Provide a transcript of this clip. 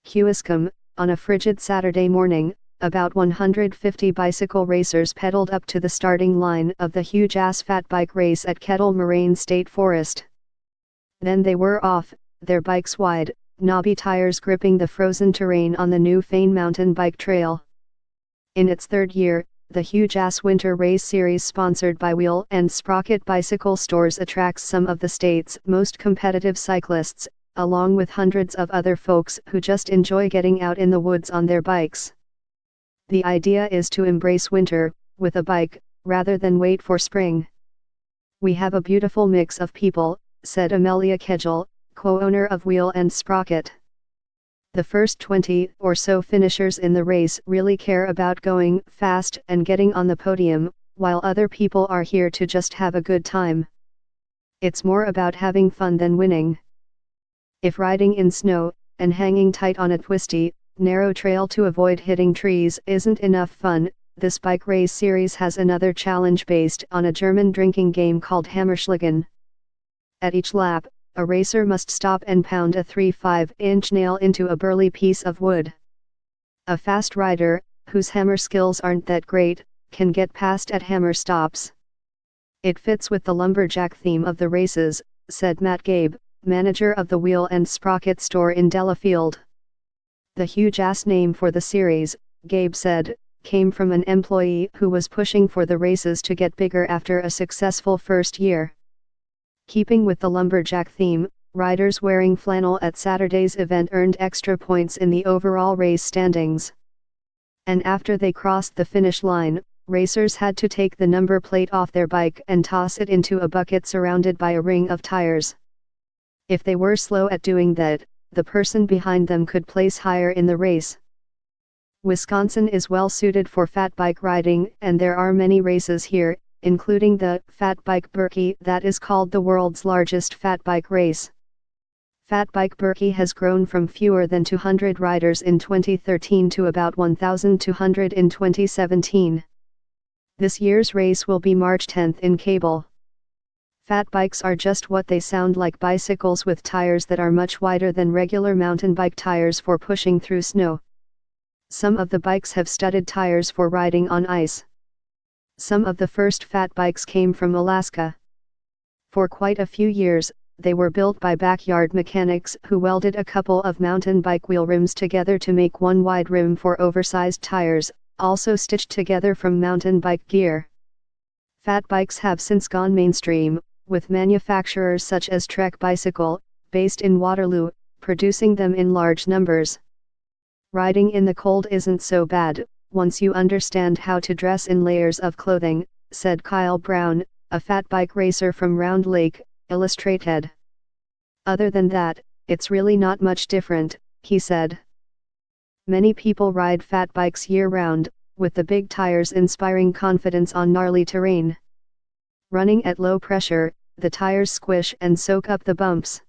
Huiscombe, on a frigid Saturday morning, about 150 bicycle racers pedaled up to the starting line of the huge-ass fat bike race at Kettle Moraine State Forest. Then they were off, their bikes wide, knobby tires gripping the frozen terrain on the new Fane mountain bike trail. In its third year, the huge-ass winter race series sponsored by Wheel and Sprocket Bicycle Stores attracts some of the state's most competitive cyclists, along with hundreds of other folks who just enjoy getting out in the woods on their bikes. The idea is to embrace winter, with a bike, rather than wait for spring. We have a beautiful mix of people, said Amelia Kedgel, co-owner of Wheel and Sprocket. The first 20 or so finishers in the race really care about going fast and getting on the podium, while other people are here to just have a good time. It's more about having fun than winning. If riding in snow, and hanging tight on a twisty, narrow trail to avoid hitting trees isn't enough fun, this bike race series has another challenge based on a German drinking game called Hammerschlagen. At each lap, a racer must stop and pound a 3-5-inch nail into a burly piece of wood. A fast rider, whose hammer skills aren't that great, can get past at hammer stops. It fits with the lumberjack theme of the races, said Matt Gabe, manager of the Wheel and Sprocket store in Delafield. The huge-ass name for the series, Gabe said, came from an employee who was pushing for the races to get bigger after a successful first year. Keeping with the lumberjack theme, riders wearing flannel at Saturday's event earned extra points in the overall race standings. And after they crossed the finish line, racers had to take the number plate off their bike and toss it into a bucket surrounded by a ring of tires. If they were slow at doing that, the person behind them could place higher in the race. Wisconsin is well suited for fat bike riding, and there are many races here, including the Fat Bike Birkie that is called the world's largest fat bike race. Fat Bike Birkie has grown from fewer than 200 riders in 2013 to about 1,200 in 2017. This year's race will be March 10th in Cable. Fat bikes are just what they sound like, bicycles with tires that are much wider than regular mountain bike tires for pushing through snow. Some of the bikes have studded tires for riding on ice. Some of the first fat bikes came from Alaska. For quite a few years, they were built by backyard mechanics who welded a couple of mountain bike wheel rims together to make one wide rim for oversized tires, also stitched together from mountain bike gear. Fat bikes have since gone mainstream, with manufacturers such as Trek Bicycle, based in Waterloo, producing them in large numbers. Riding in the cold isn't so bad, once you understand how to dress in layers of clothing, said Kyle Brown, a fat bike racer from Round Lake, Illustrated. Other than that, it's really not much different, he said. Many people ride fat bikes year-round, with the big tires inspiring confidence on gnarly terrain. Running at low pressure, the tires squish and soak up the bumps.